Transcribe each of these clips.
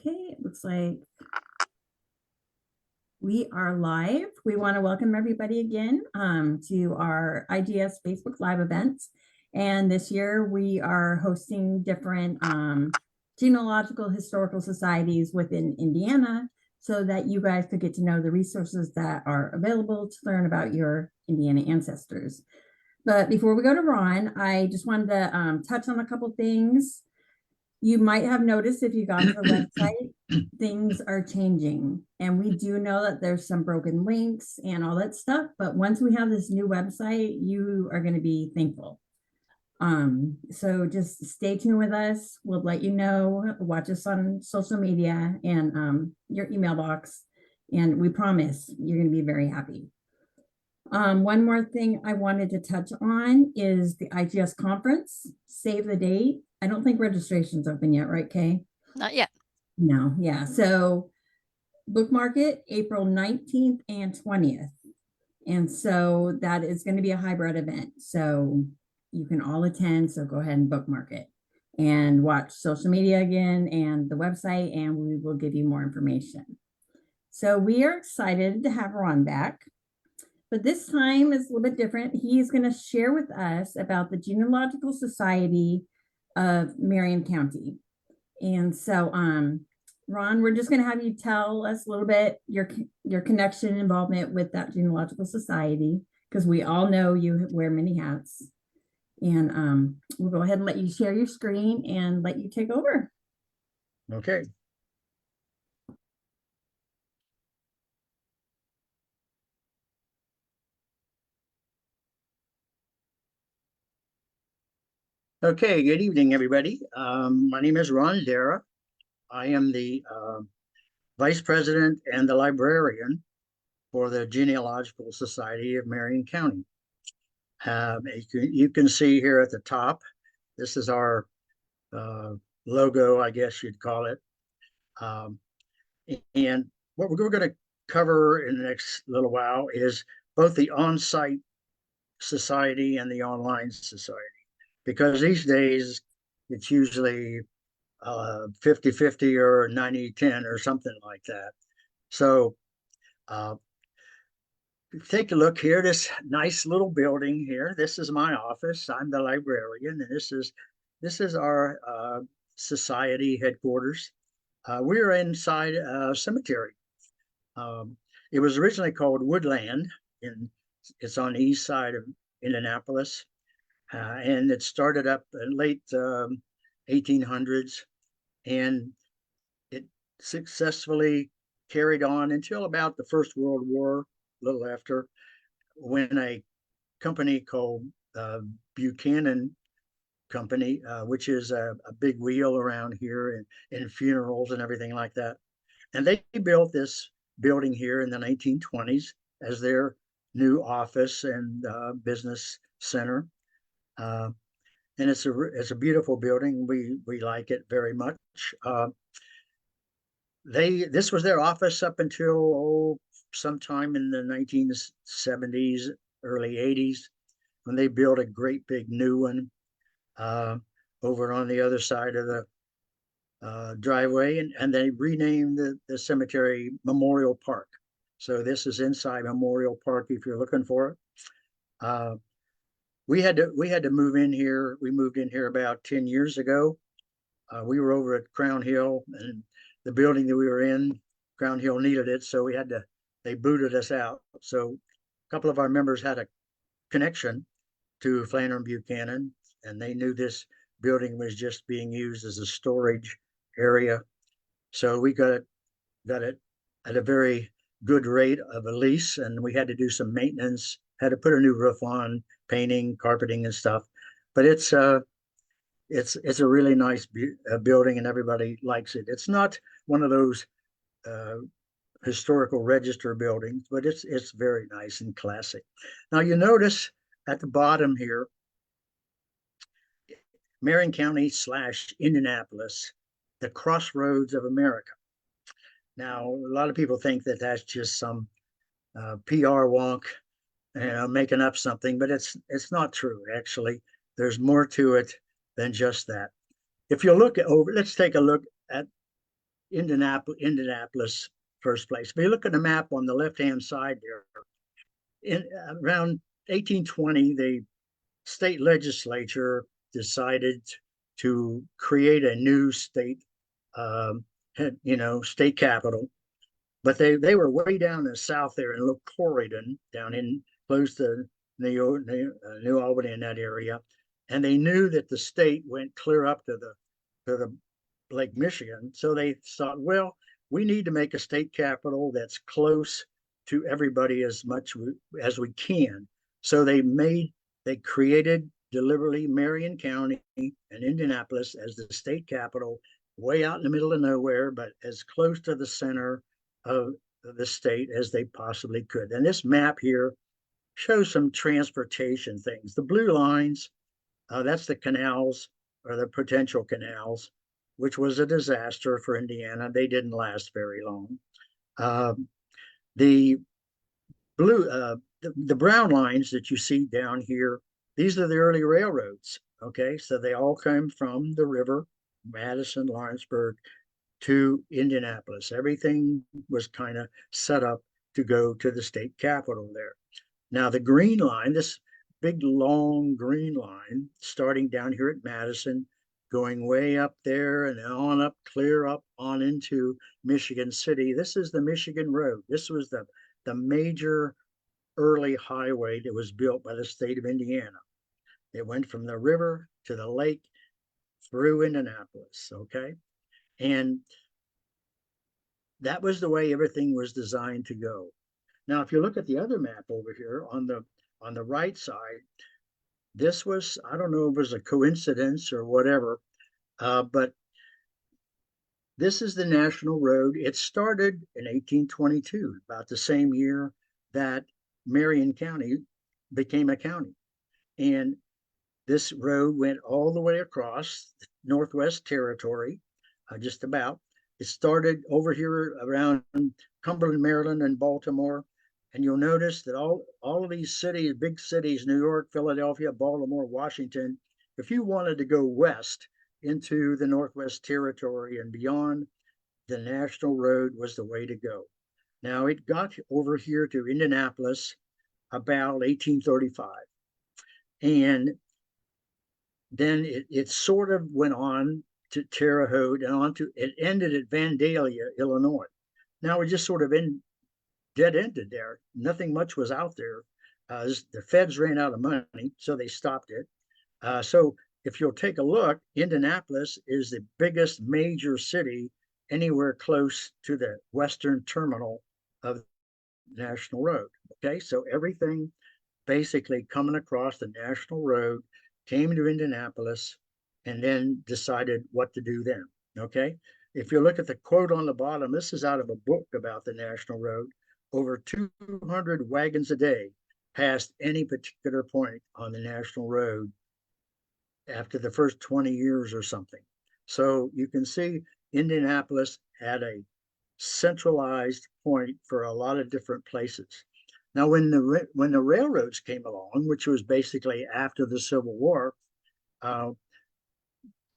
Okay, it looks like we are live. We want to welcome everybody again to our IGS Facebook Live events. And this year we are hosting different genealogical historical societies within Indiana so that you guys could get to know the resources that are available to learn about your Indiana ancestors. But before we go to Ron, I just wanted to touch on a couple things. You might have noticed if you got to the website, things are changing. And we do know that there's some broken links and all that stuff. But once we have this new website, you are going to be thankful. So just stay tuned with us. We'll let you know. Watch us on social media and your email box. And we promise you're going to be very happy. One more thing I wanted to touch on is the IGS conference. Save the date. I don't think registration's open yet, right, Kay? Not yet. No, yeah. So bookmark it April 19th and 20th. And so that is going to be a hybrid event. So you can all attend. So go ahead and bookmark it and watch social media again and the website, and we will give you more information. So we are excited to have Ron back. But this time is a little bit different. He's going to share with us about the Genealogical Society of Marion County. And so, Ron, we're just going to have you tell us a little bit your connection and involvement with that Genealogical Society, because we all know you wear many hats. And we'll go ahead and let you share your screen and let you take over. Okay. Okay, good evening, everybody. My name is Ron Darrah. I am the Vice President and the librarian for the Genealogical Society of Marion County. You can see here at the top, this is our logo, I guess you'd call it. And what we're going to cover in the next little while is both the on-site society and the online society. Because these days it's usually 50-50 or 90-10 or something like that. So take a look here, this nice little building here. This is my office. I'm the librarian, and this is our society headquarters. We're inside a cemetery. It was originally called Woodland, and it's on the east side of Indianapolis. And it started up in late 1800s, and it successfully carried on until about the First World War, a little after, when a company called Buchanan Company, which is a big wheel around here in funerals and everything like that. And they built this building here in the 1920s as their new office and business center. And it's a beautiful building. We like it very much. This was their office up until sometime in the 1970s, early 80s, when they built a great big new one over on the other side of the driveway, and they renamed the cemetery Memorial Park. So this is inside Memorial Park if you're looking for it. We had to move in here. We moved in here about 10 years ago. We were over at Crown Hill, and the building that we were in, Crown Hill needed it, so they booted us out. So a couple of our members had a connection to Flannery Buchanan, and they knew this building was just being used as a storage area. So we got it at a very good rate of a lease, and we had to do some maintenance, had to put a new roof on, painting, carpeting, and stuff. But it's a really nice building, and everybody likes it. It's not one of those historical register buildings, but it's very nice and classic. Now you notice at the bottom here, Marion County / Indianapolis, the crossroads of America. Now a lot of people think that that's just some PR wonk, making up something, but it's not true. Actually, there's more to it than just that. If you look over, let's take a look at Indianapolis first place. If you look at the map on the left-hand side there, in around 1820, the state legislature decided to create a new state, state capital. But they were way down in the south there in Corydon, down in close to New Albany in that area, and they knew that the state went clear up to the Lake Michigan. So they thought, well, we need to make a state capital that's close to everybody as much as we can. So they created deliberately Marion County and Indianapolis as the state capital, way out in the middle of nowhere, but as close to the center of the state as they possibly could. And this map here shows some transportation things. The blue lines, that's the canals or the potential canals, which was a disaster for Indiana. They didn't last very long. The brown lines that you see down here, these are the early railroads. Okay, so they all come from the river, Madison, Lawrenceburg, to Indianapolis. Everything was kind of set up to go to the state capital there. Now the green line, this big long green line, starting down here at Madison, going way up there and on up, clear up on into Michigan City. This is the Michigan Road. This was the major early highway that was built by the state of Indiana. It went from the river to the lake through Indianapolis, okay? And that was the way everything was designed to go. Now, if you look at the other map over here on the right side, this was, I don't know if it was a coincidence or whatever, but this is the National Road. It started in 1822, about the same year that Marion County became a county. And this road went all the way across the Northwest Territory, just about. It started over here around Cumberland, Maryland, and Baltimore. And you'll notice that all of these cities, big cities, New York, Philadelphia, Baltimore, Washington, if you wanted to go west into the Northwest Territory and beyond, the National Road was the way to go. Now, it got over here to Indianapolis about 1835. And then it sort of went on to Terre Haute and it ended at Vandalia, Illinois. Now we just sort of dead ended there. Nothing much was out there. The feds ran out of money, so they stopped it. So if you'll take a look, Indianapolis is the biggest major city anywhere close to the western terminal of National Road. Okay, so everything basically coming across the National Road came to Indianapolis and then decided what to do then. Okay, if you look at the quote on the bottom, this is out of a book about the National Road. Over 200 wagons a day passed any particular point on the National Road after the first 20 years or something. So you can see Indianapolis had a centralized point for a lot of different places. Now, when the railroads came along, which was basically after the Civil War,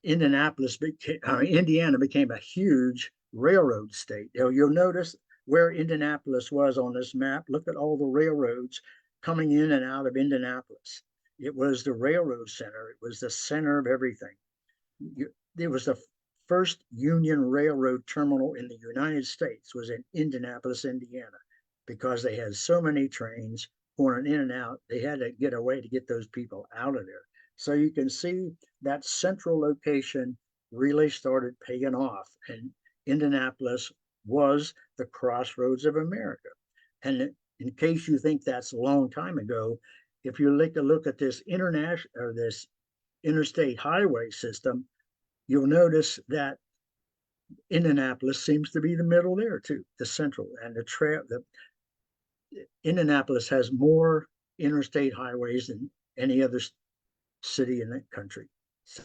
Indiana became a huge railroad state. You'll notice where Indianapolis was on this map. Look at all the railroads coming in and out of Indianapolis. It was the railroad center. It was the center of everything. It was the first Union Railroad terminal in the United States was in Indianapolis, Indiana, because they had so many trains going in and out. They had to get a way to get those people out of there. So you can see that central location really started paying off. And Indianapolis was the crossroads of America. And in case you think that's a long time ago, if you take a look at this this interstate highway system, you'll notice that Indianapolis seems to be the middle there too, the central and Indianapolis has more interstate highways than any other city in that country. So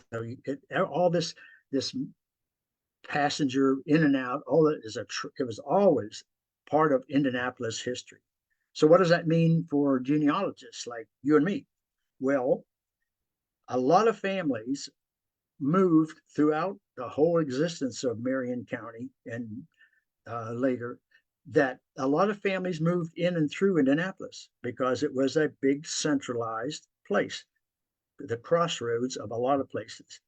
all this passenger in and out, all that it was always part of Indianapolis history. So what does that mean for genealogists like you and me? Well, a lot of families moved throughout the whole existence of Marion County and later, that a lot of families moved in and through Indianapolis because it was a big centralized place, the crossroads of a lot of places.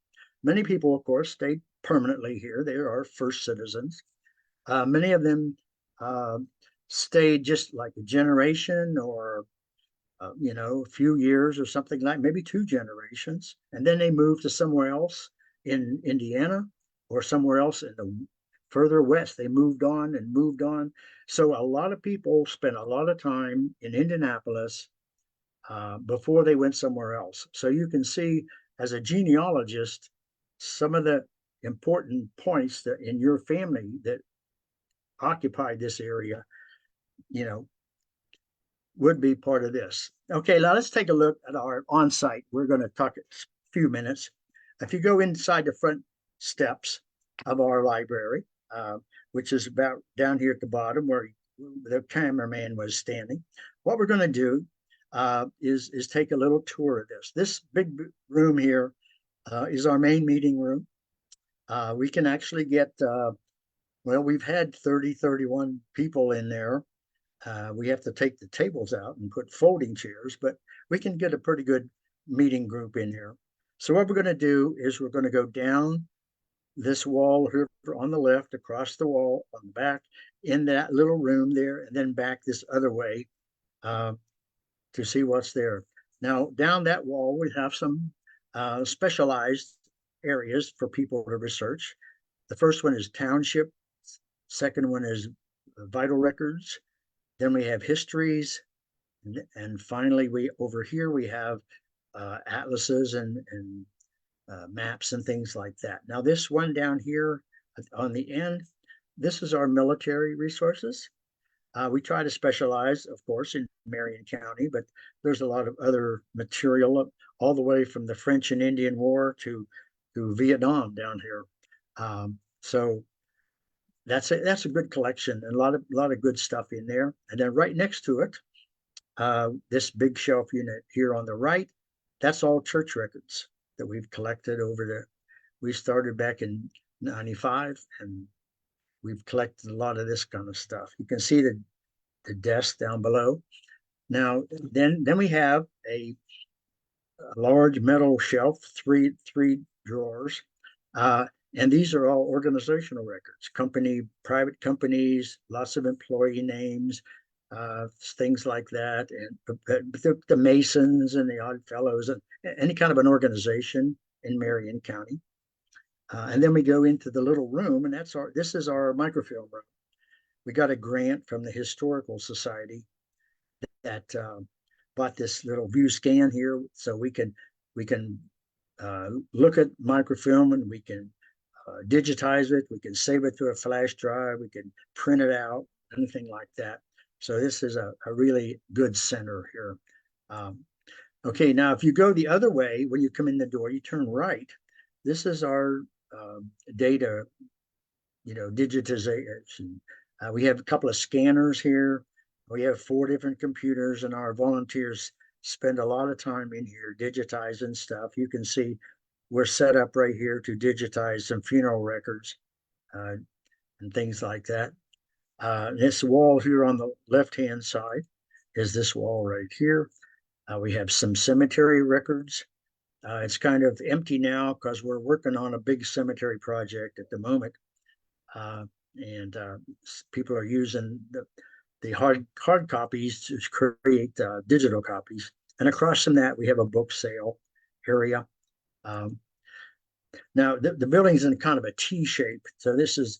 Many people, of course, stayed permanently here. They are first citizens. Many of them stayed just like a generation or a few years or something, like maybe 2 generations, and then they moved to somewhere else in Indiana or somewhere else in the further west. They moved on and moved on. So a lot of people spent a lot of time in Indianapolis before they went somewhere else. So you can see, as a genealogist, some of the important points that in your family that occupied this area, you know, would be part of this. Okay, now let's take a look at our on-site. We're going to talk a few minutes. If you go inside the front steps of our library, which is about down here at the bottom where the cameraman was standing, what we're going to do is take a little tour of this. This big room here is our main meeting room. We can actually get, well, we've had 30, 31 people in there. We have to take the tables out and put folding chairs, but we can get a pretty good meeting group in here. So what we're going to do is we're going to go down this wall here on the left, across the wall on the back, in that little room there, and then back this other way to see what's there. Now, down that wall, we have some specialized areas for people to research. The first one is township. Second one is vital records. Then we have histories, and finally, over here we have atlases and maps and things like that. Now, this one down here on the end, this is our military resources. We try to specialize, of course, in Marion County, but there's a lot of other material all the way from the French and Indian War to Vietnam down here. So that's a good collection and a lot of good stuff in there. And then right next to it, this big shelf unit here on the right, that's all church records that we've collected we started back in 95, and we've collected a lot of this kind of stuff. You can see the desk down below. Now, then we have a large metal shelf, three drawers. And these are all organizational records, private companies, lots of employee names, things like that. And the Masons and the Odd Fellows, and any kind of an organization in Marion County. And then we go into the little room, and this is our microfilm room. We got a grant from the Historical Society that bought this little view scan here, so we can look at microfilm, and we can digitize it. We can save it to a flash drive. We can print it out, anything like that. So this is a really good center here. Okay, now if you go the other way, when you come in the door, you turn right. This is our data, digitization. We have a couple of scanners here. We have 4 different computers, and our volunteers spend a lot of time in here digitizing stuff. You can see we're set up right here to digitize some funeral records and things like that. This wall here on the left-hand side is this wall right here. We have some cemetery records. It's kind of empty now because we're working on a big cemetery project at the moment. And people are using the hard copies to create digital copies. And across from that, we have a book sale area. Now, the building's in kind of a T shape. So this is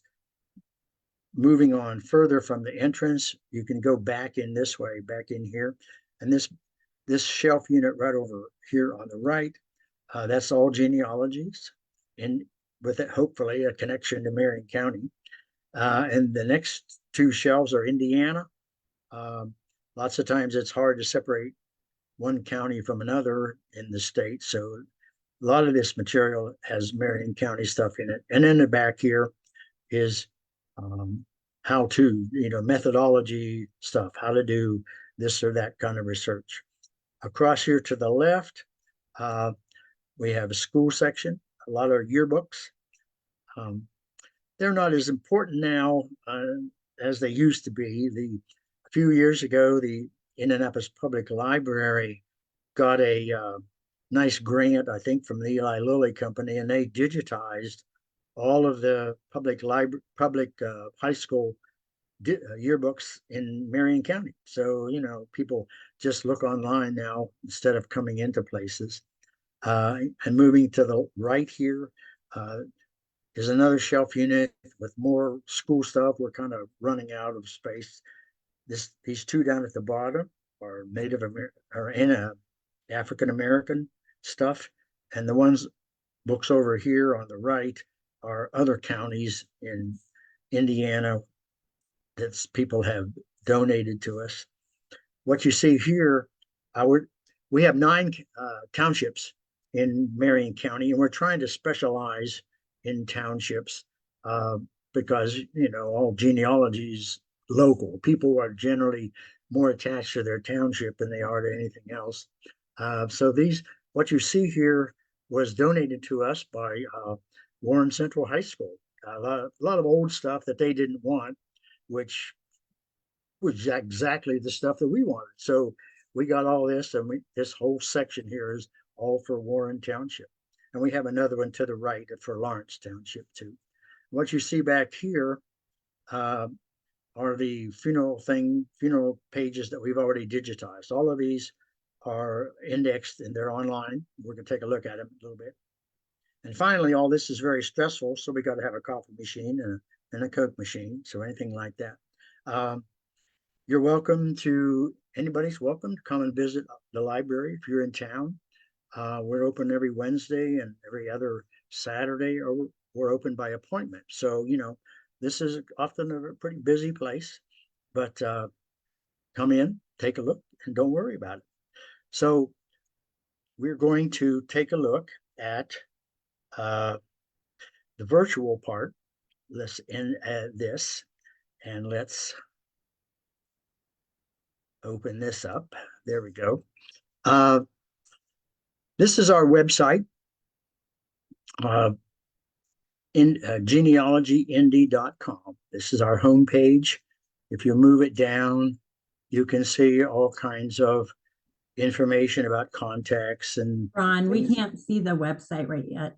moving on further from the entrance. You can go back in this way, back in here. And this shelf unit right over here on the right, that's all genealogies, and with it, hopefully, a connection to Marion County. And the next 2 shelves are Indiana. Lots of times it's hard to separate one county from another in the state. So a lot of this material has Marion County stuff in it. And in the back here is how to, methodology stuff, how to do this or that kind of research. Across here to the left, we have a school section. a lot of yearbooks. They're not as important now as they used to be. A few years ago, the Indianapolis Public Library got a nice grant, I think, from the Eli Lilly Company, and they digitized all of the public high school yearbooks in Marion County. So, people just look online now instead of coming into places. And moving to the right here is another shelf unit with more school stuff. We're kind of running out of space. These two down at the bottom are African American stuff, and the books over here on the right are other counties in Indiana that people have donated to us. What you see here, we have 9 townships in Marion County, and we're trying to specialize in townships because, all genealogy is local. People are generally more attached to their township than they are to anything else. So what you see here was donated to us by Warren Central High School. A lot of old stuff that they didn't want, which was exactly the stuff that we wanted. So we got all this, and this whole section here is all for Warren Township. And we have another one to the right for Lawrence Township too. What you see back here are the funeral pages that we've already digitized. All of these are indexed and they're online. We're going to take a look at them a little bit. And finally, all this is very stressful, so we got to have a coffee machine and a Coke machine, so anything like that. You're welcome anybody's welcome to come and visit the library if you're in town. We're open every Wednesday and every other Saturday, or we're open by appointment. So, this is often a pretty busy place, but come in, take a look, and don't worry about it. So we're going to take a look at the virtual part. Let's end this, and let's open this up. There we go. This is our website, genealogyindy.com. This is our homepage. If you move it down, you can see all kinds of information about contacts and Ron, we can't see the website right yet.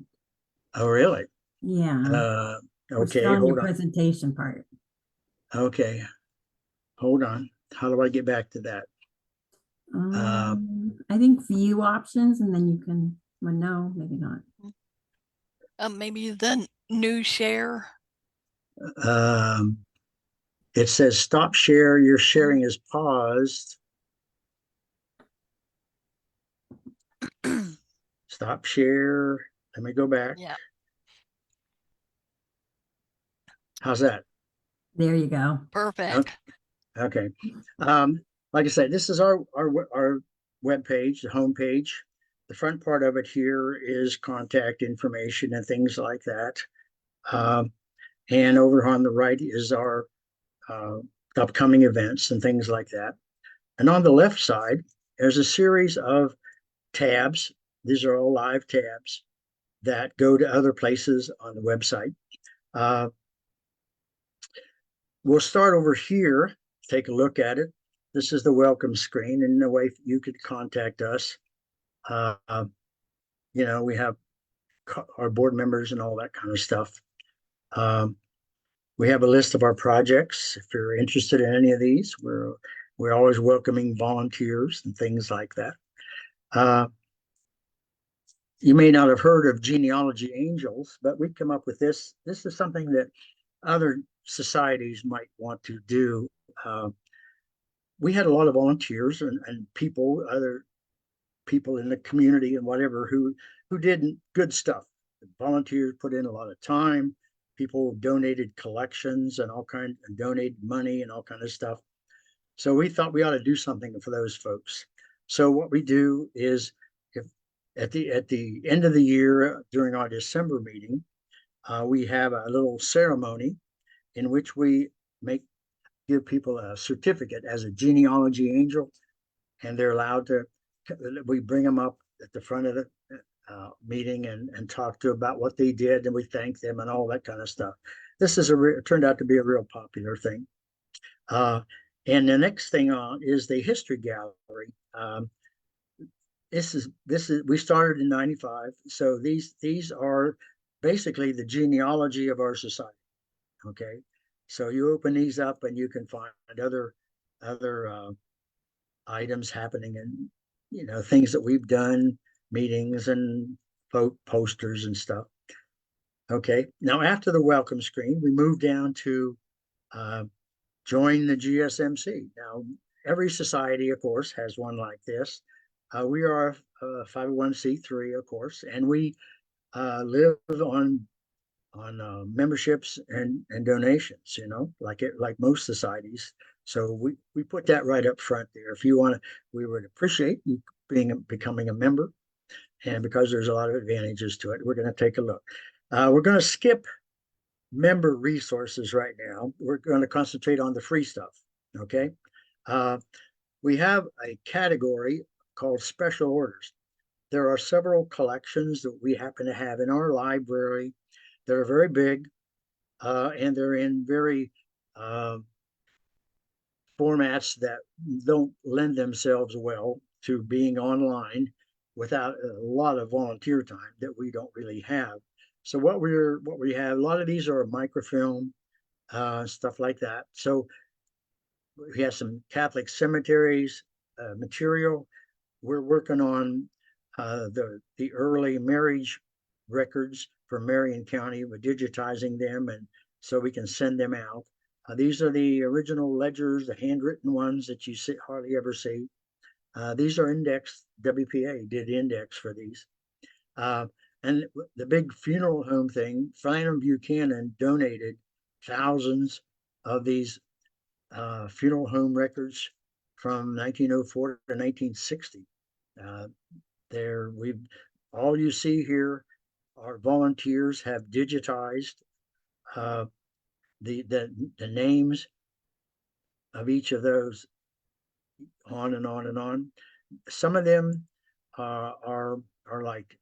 Oh, really? Yeah. We're Okay, still on your hold on. presentation part. Okay, hold on. How do I get back to that? I think view options, and then you can, well, no, maybe not. Maybe the new share. It says stop share. Your sharing is paused. Stop share. Let me go back. Yeah. How's that? There you go. Perfect. Okay. Like I said, this is our web page, the home page. The front part of it here is contact information and things like that. And over on the right is our upcoming events and things like that. And on the left side, there's a series of tabs. These are all live tabs that go to other places on the website. We'll start over here, take a look at it. This is the welcome screen, and the way you could contact us. We have our board members and all that kind of stuff. We have a list of our projects. If you're interested in any of these, we're always welcoming volunteers and things like that. You may not have heard of Genealogy Angels, but we come up with this. This is something that other societies might want to do. We had a lot of volunteers and other people in the community and whatever who did good stuff. The volunteers put in a lot of time. People donated collections and donated money and all kind of stuff. So we thought we ought to do something for those folks. So what we do is, if at the end of the year during our December meeting, we have a little ceremony in which we give people a certificate as a genealogy angel, and they're allowed to. We bring them up at the front of meeting and talked to about what they did, and we thanked them and all that kind of stuff. This is turned out to be a real popular thing. And the next thing on is the history gallery. This is we started in '95, so these are basically the genealogy of our society. Okay, so you open these up and you can find other items happening, and things that we've done, meetings and posters and stuff. Okay, now after the welcome screen, we move down to join the GSMC. Now, every society, of course, has one like this. We are a 501c3, of course, and we live on memberships and donations, like most societies. So we put that right up front there. If you want to, we would appreciate you becoming a member, and because there's a lot of advantages to it, we're going to take a look. We're going to skip member resources right now. We're going to concentrate on the free stuff. Okay. We have a category called special orders. There are several collections that we happen to have in our library that are very big, and they're in very formats that don't lend themselves well to being online without a lot of volunteer time that we don't really have. So what we have, a lot of these are microfilm, stuff like that. So we have some Catholic cemeteries material. We're working on the early marriage records for Marion County. We're digitizing them, and so we can send them out. These are the original ledgers, the handwritten ones that you hardly ever see. These are indexed. WPA did index for these. And the big funeral home thing, Flannery Buchanan donated thousands of these funeral home records from 1904 to 1960. All you see here are volunteers have digitized the names of each of those, on and on and on. Some of them are like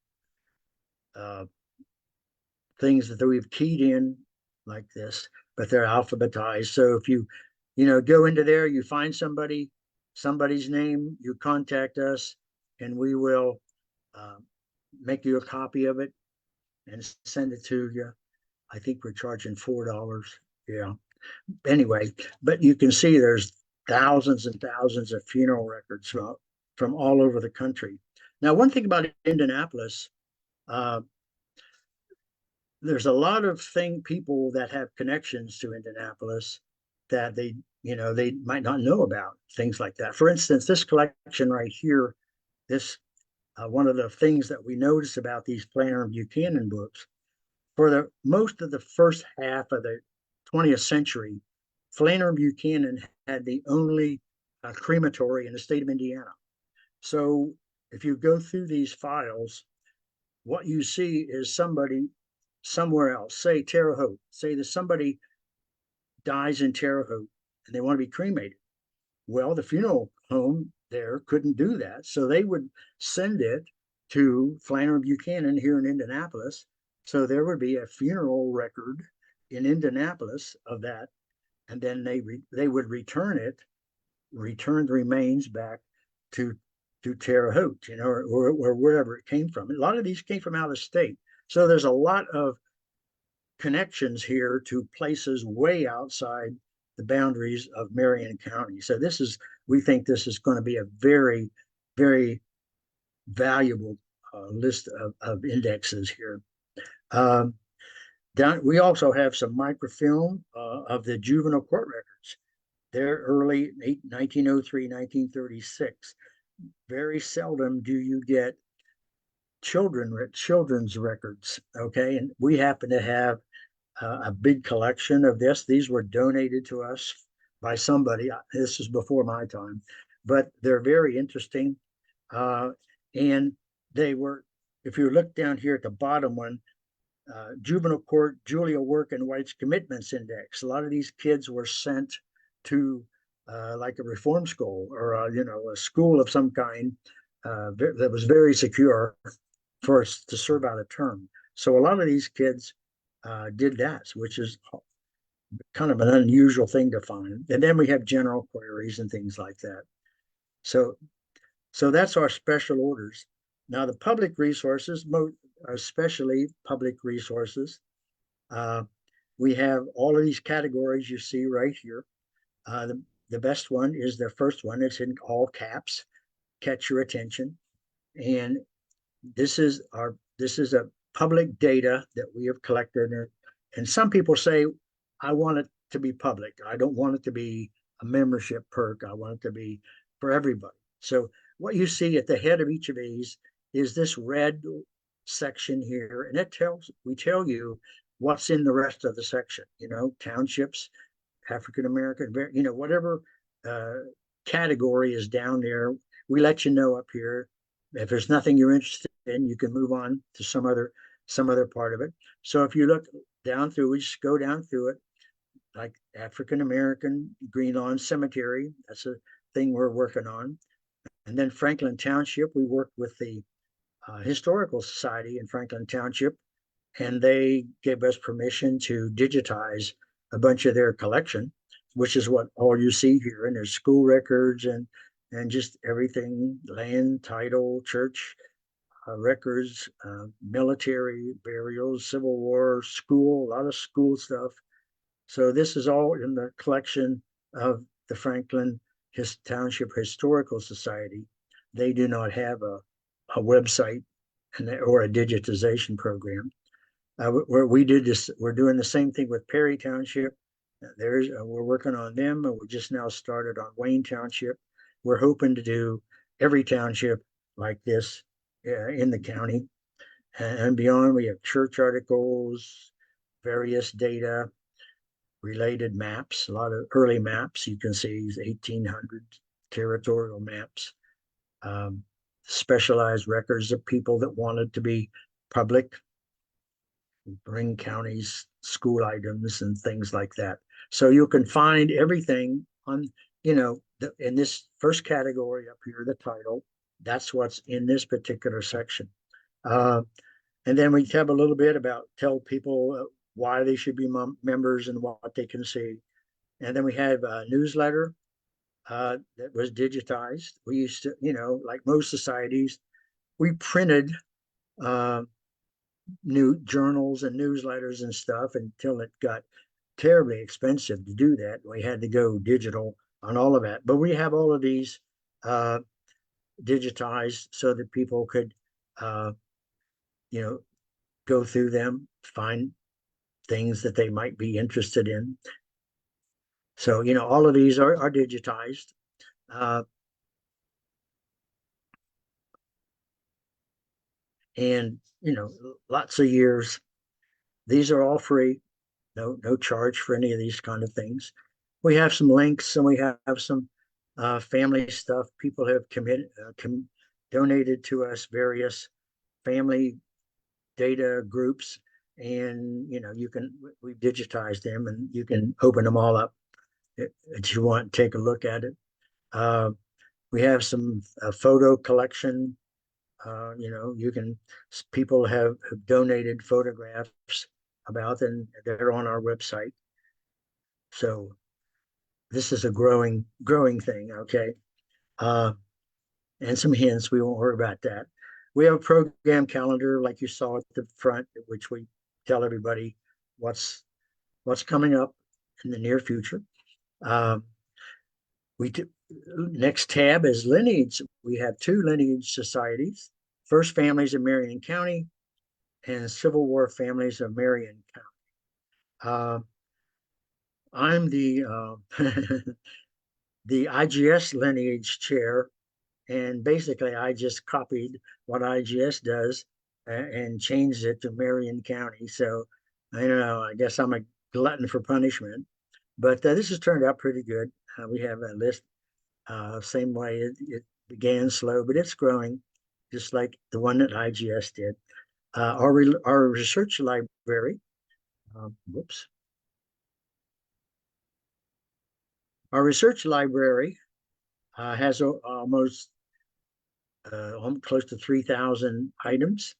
things that we've keyed in like this, but they're alphabetized. So if you go into there, you find somebody's name, you contact us, and we will make you a copy of it and send it to you. I think we're charging $4. Yeah. Anyway, but you can see there's thousands and thousands of funeral records from all over the country. Now, one thing about Indianapolis, there's a lot of people that have connections to Indianapolis that they might not know about, things like that. For instance, this collection right here, this one of the things that we notice about these Flannery Buchanan books, for most of the first half of the 20th century, Flannery Buchanan had the only crematory in the state of Indiana. So if you go through these files, what you see is somebody somewhere else, say Terre Haute, say that somebody dies in Terre Haute and they want to be cremated. Well, the funeral home there couldn't do that. So they would send it to Flannery Buchanan here in Indianapolis. So there would be a funeral record in Indianapolis of that. And then they would return the remains back to Terre Haute, or wherever it came from. A lot of these came from out of state. So there's a lot of connections here to places way outside the boundaries of Marion County. So we think this is going to be a very, very valuable list of indexes here. We also have some microfilm of the juvenile court records. They're early 1903, 1936. Very seldom do you get children's records. Okay, and we happen to have a big collection of this. These were donated to us by somebody. This is before my time, but they're very interesting. And they were, if you look down here at the bottom one, juvenile court, Julia Work and White's commitments index. A lot of these kids were sent to like a reform school or a school of some kind that was very secure to serve out a term. So a lot of these kids did that, which is kind of an unusual thing to find. And then we have general queries and things like that. So that's our special orders. Now the public resources, especially public resources, we have all of these categories you see right here. The best one is the first one. It's in all caps, catch your attention. And this is a public data that we have collected. And some people say, I want it to be public. I don't want it to be a membership perk. I want it to be for everybody. So what you see at the head of each of these is this red section here. And we tell you what's in the rest of the section, townships, African American, whatever category is down there. We let you know up here. If there's nothing you're interested in, you can move on to some other part of it. So if you look down through, we just go down through it, like African American Green Lawn Cemetery. That's a thing we're working on. And then Franklin Township, we work with the Historical Society in Franklin Township, and they gave us permission to digitize a bunch of their collection, which is what all you see here. And there's school records and just everything, land, title, church records, military burials, Civil War, school, a lot of school stuff. So this is all in the collection of the Franklin Township Historical Society. They do not have a website or a digitization program. We did this. We're doing the same thing with Perry Township. We're working on them, and we just now started on Wayne Township. We're hoping to do every township like this in the county and beyond. We have church articles, various data, related maps, a lot of early maps. You can see 1800 territorial maps, specialized records of people that wanted to be public, Ring County's school items and things like that. So you can find everything on, in this first category up here, the title. That's what's in this particular section. And then we have a little bit about tell people why they should be members and what they can see. And then we have a newsletter that was digitized. We used to, like most societies, we printed new journals and newsletters and stuff until it got terribly expensive to do that. We had to go digital on all of that. But we have all of these digitized so that people could, go through them, find things that they might be interested in. So, all of these are digitized. And, lots of years. These are all free. No charge for any of these kind of things. We have some links, and we have some family stuff. People have donated to us various family data groups, and we've digitized them, and you can open them all up if you want to take a look at it. We have some photo collection. People have donated photographs about, and they're on our website. So this is a growing thing. Okay. And some hints, we won't worry about that. We have a program calendar like you saw at the front, which we tell everybody what's coming up in the near future. Next tab is lineage. We have 2 lineage societies: First Families of Marion County and Civil War Families of Marion County. I'm the the IGS lineage chair, and basically I just copied what IGS does and changed it to Marion County. So I don't know, I guess I'm a glutton for punishment, but this has turned out pretty good. We have a list, same way it began slow, but it's growing, just like the one that IGS did. Our research library, whoops. Our research library has almost close to 3,000 items.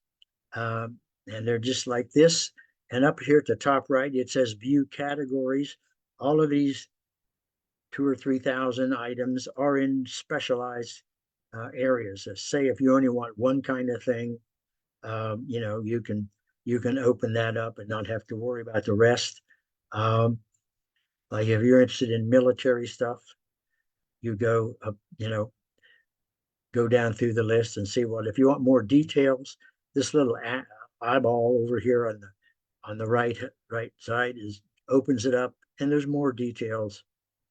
And they're just like this. And up here at the top right, it says view categories. All of these 2,000 or 3,000 items are in specialized areas. Say if you only want one kind of thing, you know, you can open that up and not have to worry about the rest. Like if you're interested in military stuff, you go up, you know, go down through the list and see what. If you want more details, this little eyeball over here on the right side opens it up, and there's more details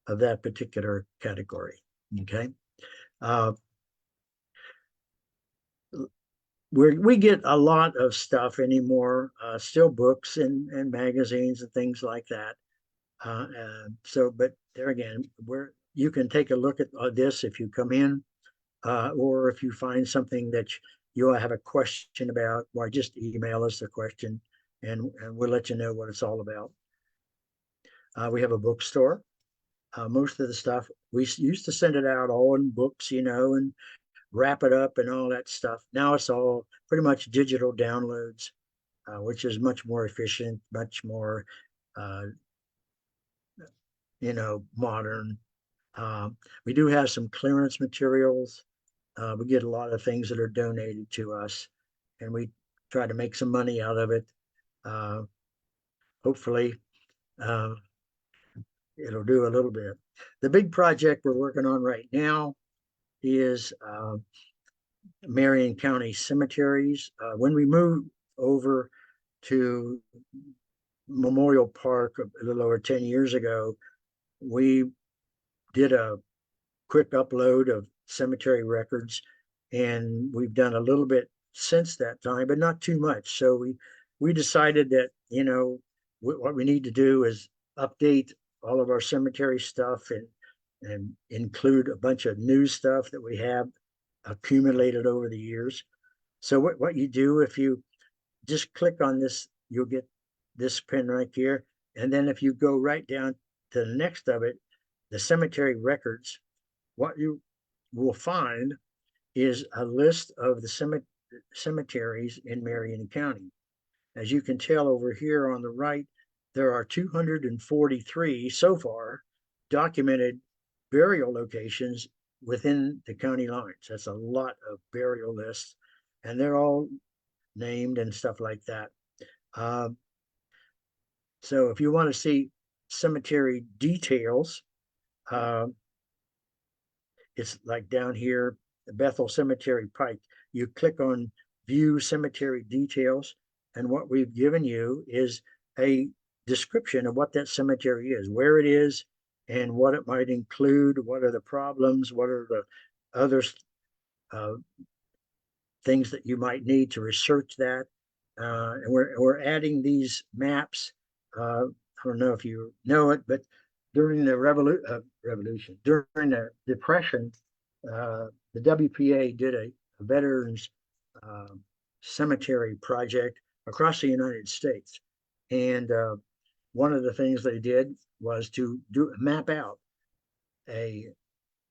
of that particular category. Okay. We get a lot of stuff anymore, still books and magazines and things like that. But there again, you can take a look at this if you come in, or if you find something that you have a question about, why just email us the question, and we'll let you know what it's all about. We have a bookstore. Most of the stuff, we used to send it out all in books, you know, and wrap it up and all that stuff. Now it's all pretty much digital downloads, which is much more efficient, much more, you know, modern. We do have some clearance materials. We get a lot of things that are donated to us, and we try to make some money out of it. Hopefully, it'll do a little bit. The big project we're working on right now is Marion County cemeteries. When we moved over to Memorial Park a little over 10 years ago, we did a quick upload of cemetery records, and we've done a little bit since that time, but not too much. So we decided that, you know, what we need to do is update all of our cemetery stuff and include a bunch of new stuff that we have accumulated over the years. So what you do, if you just click on this, you'll get this pin right here. And then if you go right down to the next of it, the cemetery records, what you will find is a list of the cemeteries in Marion County. As you can tell over here on the right, there are 243 so far documented burial locations within the county lines. That's a lot of burial lists, and they're all named and stuff like that. So if you want to see cemetery details, it's like down here, the Bethel Cemetery Pike. You click on View Cemetery Details, and what we've given you is a description of what that cemetery is, where it is, and what it might include, what are the problems, what are the other things that you might need to research that. And we're adding these maps. I don't know if you know it, but during the revolution, during the Depression, the WPA did a veterans cemetery project across the United States. And one of the things they did was to map out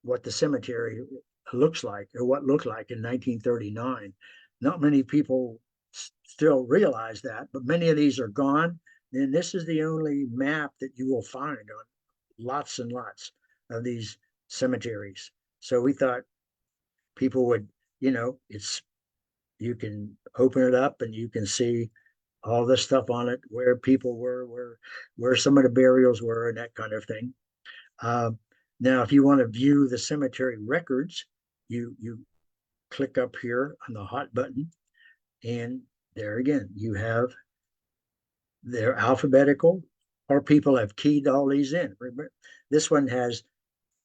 what the cemetery looks like, or what looked like in 1939. Not many people still realize that, but many of these are gone. And this is the only map that you will find on lots and lots of these cemeteries. So we thought people would, you know, you can open it up and you can see all this stuff on it, where people were, where some of the burials were, and that kind of thing. Now, if you want to view the cemetery records, you click up here on the hot button, and there again, you have they're alphabetical, or people have keyed all these in. This one has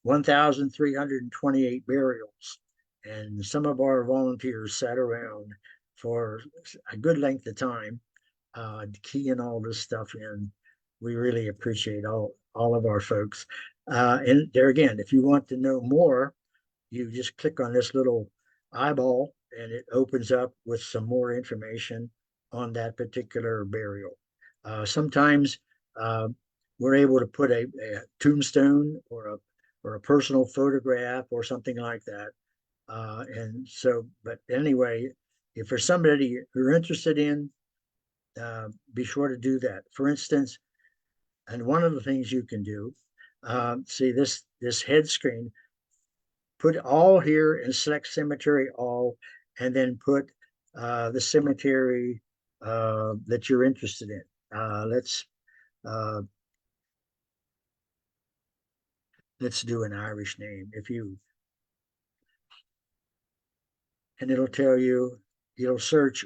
1,328 burials, and some of our volunteers sat around for a good length of time keying all this stuff in. We really appreciate all of our folks. And there again, if you want to know more, you just click on this little eyeball and it opens up with some more information on that particular burial. Sometimes we're able to put a tombstone or a personal photograph or something like that. And so, but anyway, if there's somebody you're interested in, be sure to do that. For instance, and one of the things you can do, see this head screen, put all here and select cemetery all, and then put the cemetery that you're interested in. Let's do an Irish name. And it'll tell you, it'll search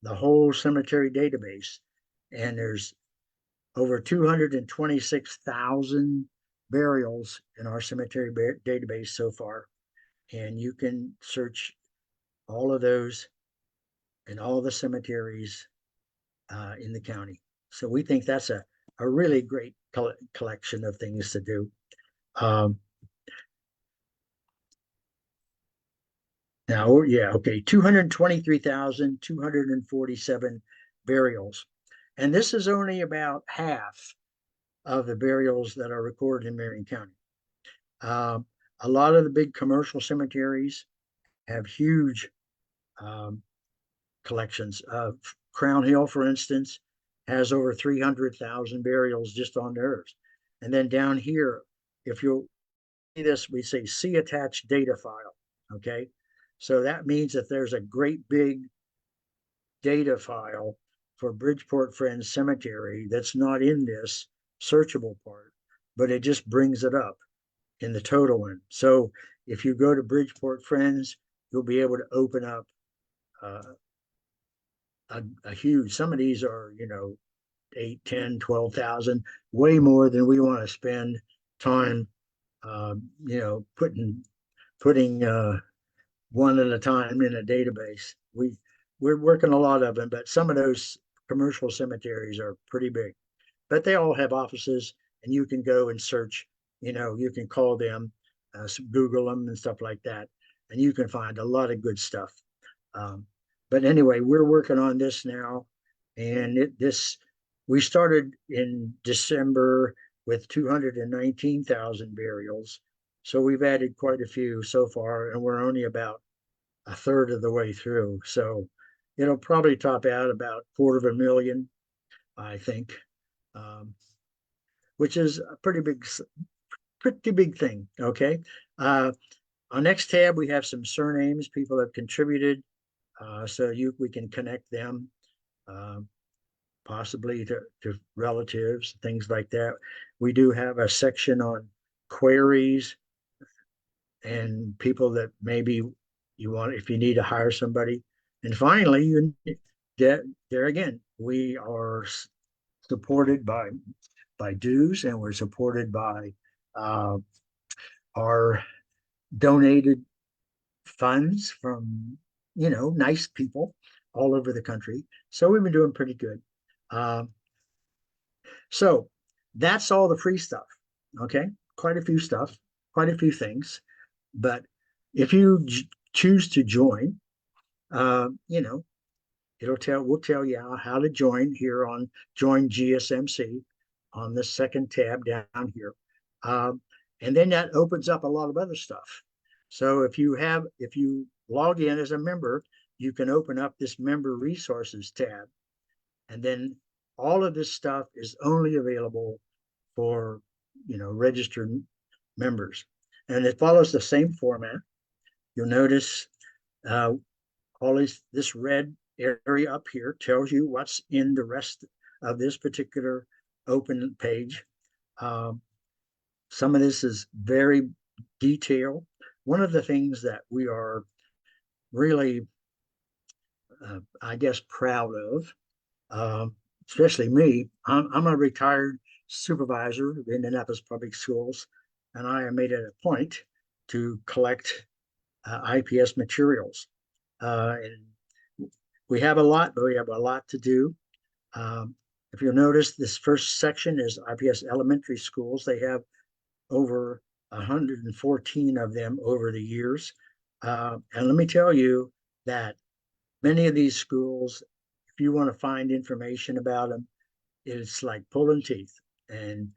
the whole cemetery database, and there's over 226,000 burials in our cemetery database so far. And you can search all of those in all the cemeteries in the county. So we think that's a really great collection of things to do. Now, yeah, okay, 223,247 burials. And this is only about half of the burials that are recorded in Marion County. A lot of the big commercial cemeteries have huge collections. Crown Hill, for instance, has over 300,000 burials just on theirs. And then down here, if you'll see this, we say see attached data file, okay? So that means that there's a great big data file for Bridgeport Friends Cemetery that's not in this searchable part, but it just brings it up in the total one. So if you go to Bridgeport Friends, you'll be able to open up a huge, some of these are, 8, 10, 12,000, way more than we want to spend time, putting one at a time in a database. We're working a lot of them, but some of those commercial cemeteries are pretty big, but they all have offices, and you can go and search, you can call them, Google them and stuff like that, and you can find a lot of good stuff. But anyway, we're working on this now, and we started in December with 219,000 burials. So we've added quite a few so far, and we're only about a third of the way through. So it'll probably top out about 250,000, I think, which is a pretty big thing. Okay. On next tab, we have some surnames people have contributed. So we can connect them, possibly to relatives, things like that. We do have a section on queries and people that maybe you want, if you need to hire somebody. And finally, there again, we are supported by dues, and we're supported by our donated funds from nice people all over the country. So we've been doing pretty good. So that's all the free stuff. Okay, quite a few things. But if you choose to join, we'll tell you how to join here on Join GSMC on the second tab down here. And then that opens up a lot of other stuff. So if you log in as a member, you can open up this member resources tab. And then all of this stuff is only available for, registered members. And it follows the same format. You'll notice this red area up here tells you what's in the rest of this particular open page. Some of this is very detailed. One of the things that we are really, I guess, proud of, especially me, I'm a retired supervisor of Indianapolis Public Schools, and I have made it a point to collect IPS materials. And we have a lot, but we have a lot to do. If you'll notice, this first section is IPS elementary schools. They have over 114 of them over the years. And let me tell you that many of these schools, if you want to find information about them, it's like pulling teeth. And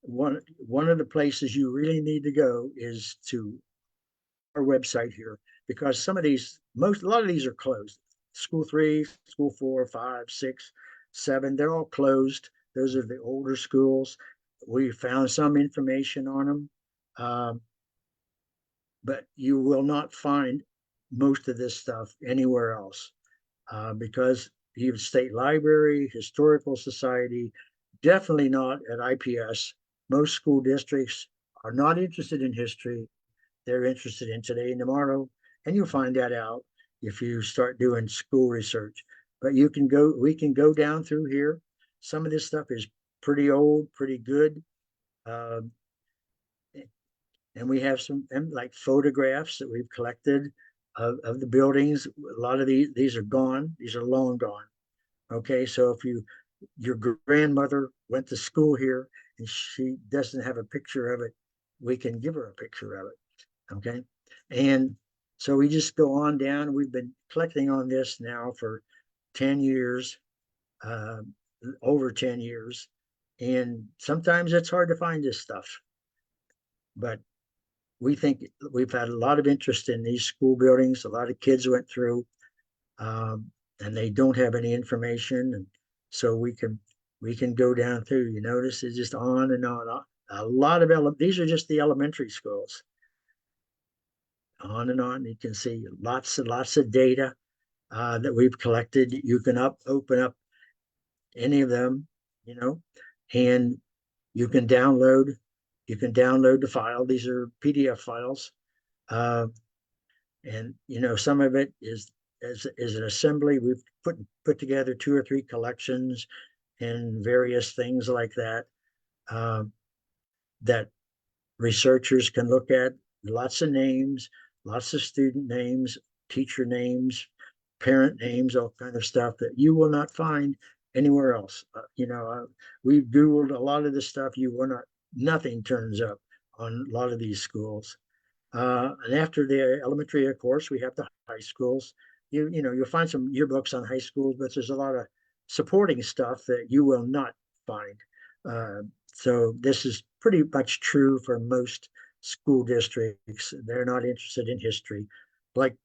one of the places you really need to go is to our website here, because a lot of these are closed. school 3, school 4, 5, 6, 7, they're all closed. Those are the older schools. We found some information on them, but you will not find most of this stuff anywhere else, because even State Library, Historical Society, definitely not at IPS. Most school districts are not interested in history. They're interested in today and tomorrow, and you'll find that out if you start doing school research. But we can go down through here. Some of this stuff is pretty old, pretty good. Um, and we have some like photographs that we've collected of the buildings. A lot of these are gone. These are long gone. Okay, so if your grandmother went to school here and she doesn't have a picture of it, we can give her a picture of it. Okay, and so we just go on down. We've been collecting on this now for 10 years, uh, over 10 years, and sometimes it's hard to find this stuff, but we think we've had a lot of interest in these school buildings. A lot of kids went through, and they don't have any information, and so we can go down through. You notice it's just on and on. A lot of these are just the elementary schools. On and on. You can see lots and lots of data that we've collected. You can open up any of them, you know, and you can download. You can download the file. These are PDF files, and you know some of it is an assembly. We've put together 2 or 3 collections and various things like that, that researchers can look at. Lots of names, lots of student names, teacher names, parent names, all kind of stuff that you will not find anywhere else. We've Googled a lot of this stuff. You will not, nothing turns up on a lot of these schools. And after the elementary, of course, we have the high schools. You'll find some yearbooks on high schools, but there's a lot of supporting stuff that you will not find. So this is pretty much true for most school districts. They're not interested in history. Like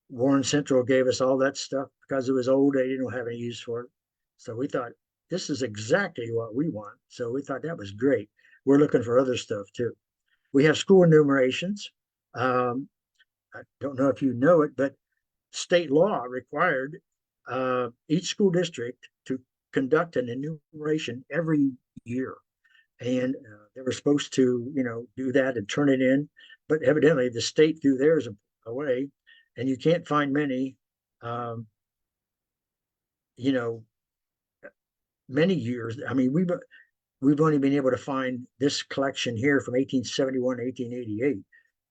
Warren Central gave us all that stuff because it was old. They didn't have any use for it. So we thought this is exactly what we want. So we thought that was great. We're looking for other stuff too. We have school enumerations. I don't know if you know it, but state law required each school district to conduct an enumeration every year. And they were supposed to, do that and turn it in. But evidently the state threw theirs away, and you can't find many, you know, many years. I mean, we've only been able to find this collection here from 1871 to 1888,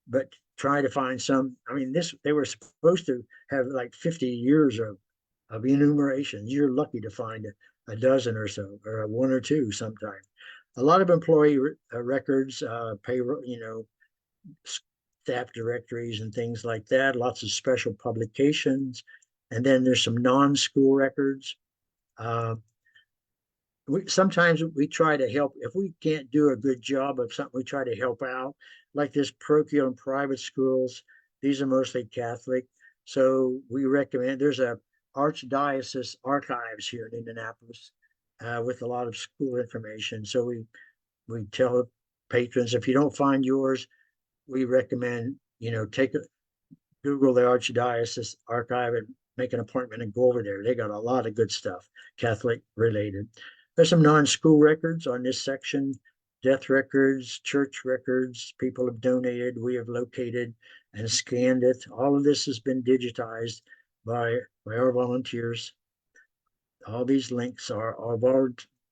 but try to find some. I mean, they were supposed to have like 50 years of enumerations. You're lucky to find a dozen or so, or 1 or 2 sometimes. A lot of employee records, payroll, staff directories and things like that. Lots of special publications, and then there's some non-school records. Sometimes we try to help. If we can't do a good job of something, we try to help out. Like this parochial and private schools, these are mostly Catholic. So we recommend, there's a Archdiocese archives here in Indianapolis with a lot of school information. So we tell patrons, if you don't find yours, we recommend, Google the Archdiocese archive and make an appointment and go over there. They got a lot of good stuff, Catholic related. There's some non-school records on this section, death records, church records, people have donated, we have located and scanned it. All of this has been digitized by our volunteers. All these links are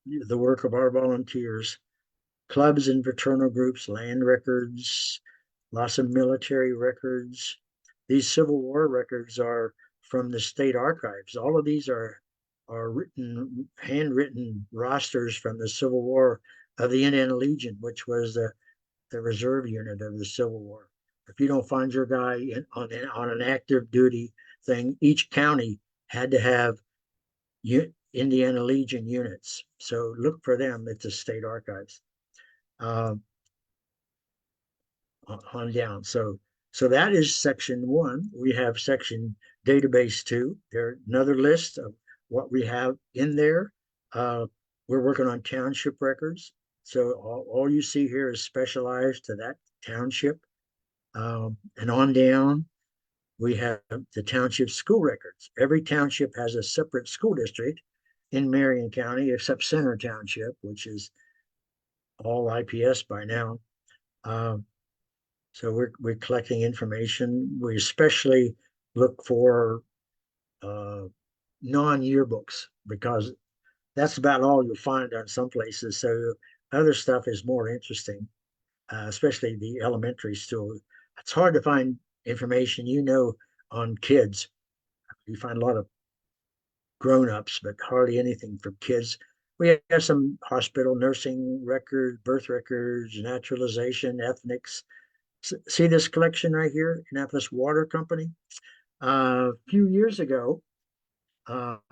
the work of our volunteers. Clubs and fraternal groups, land records, lots of military records. These Civil War records are from the state archives. All of these are handwritten rosters from the Civil War of the Indiana Legion, which was the reserve unit of the Civil War. If you don't find your guy on an active duty thing, each county had to have Indiana Legion units. So look for them at the state archives. On down. So that is section 1. We have section database too. There's another list of what we have in there. We're working on township records. So all you see here is specialized to that township. And on down, we have the township school records. Every township has a separate school district in Marion County, except Center Township, which is all IPS by now. So we're collecting information. We especially look for non-yearbooks because that's about all you'll find on some places. So other stuff is more interesting, especially the elementary school. It's hard to find information, on kids. You find a lot of grown-ups, but hardly anything for kids. We have some hospital nursing records, birth records, naturalization, ethnics. See this collection right here, Annapolis Water Company. A few years ago, as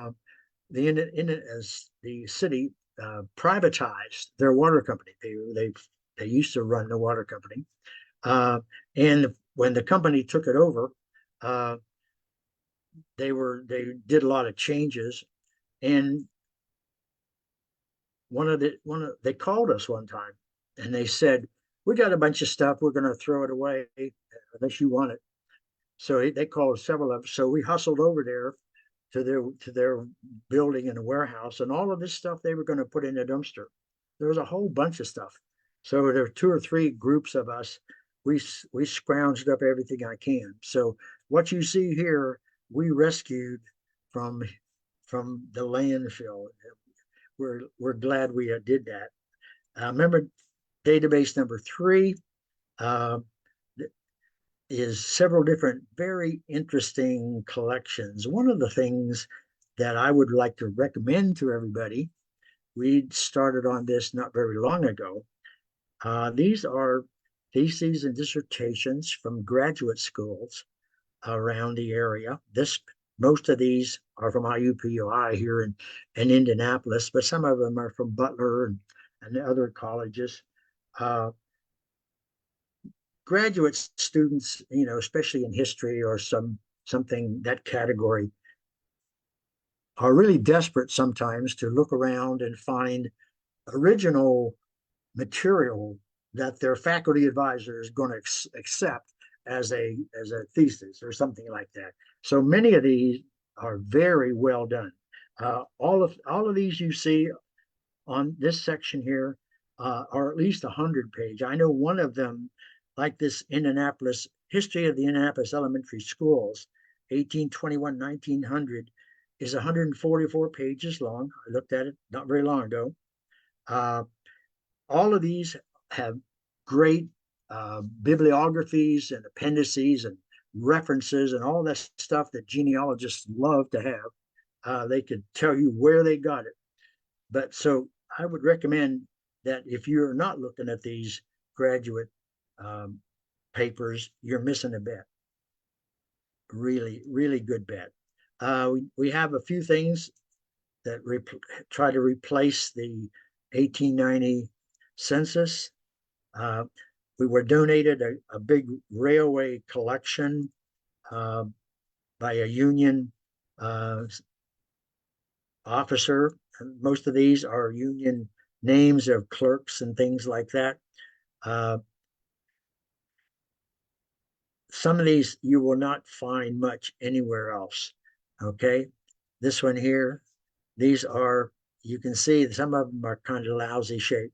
the city privatized their water company. They used to run the water company, and when the company took it over, they did a lot of changes, and they called us one time, and they said, "We got a bunch of stuff. We're going to throw it away unless you want it." So they called several of us. So we hustled over there to their building in a warehouse, and all of this stuff they were going to put in a dumpster. There was a whole bunch of stuff. So there were 2 or 3 groups of us. We scrounged up everything I can. So what you see here, we rescued from the landfill. We're glad we did that. Remember, database number 3 is several different very interesting collections. One of the things that I would like to recommend to everybody, we started on this not very long ago. These are theses and dissertations from graduate schools around the area. Most of these are from IUPUI here in Indianapolis, but some of them are from Butler and other colleges. Graduate students, especially in history or something that category, are really desperate sometimes to look around and find original material that their faculty advisor is going to accept as a thesis or something like that. So many of these are very well done. All of these you see on this section here are at least 100-page. I know one of them, like this Indianapolis History of the Indianapolis Elementary Schools, 1821-1900, is 144 pages long. I looked at it not very long ago. All of these have great bibliographies and appendices and references and all that stuff that genealogists love to have. They could tell you where they got it. But so I would recommend that if you're not looking at these graduate papers, you're missing a bet. Really, really good bet. We have a few things that try to replace the 1890 census. We were donated a big railway collection by a union officer. And most of these are union names of clerks and things like that. Some of these you will not find much anywhere else. Okay, this one here, these are, you can see some of them are kind of lousy shape,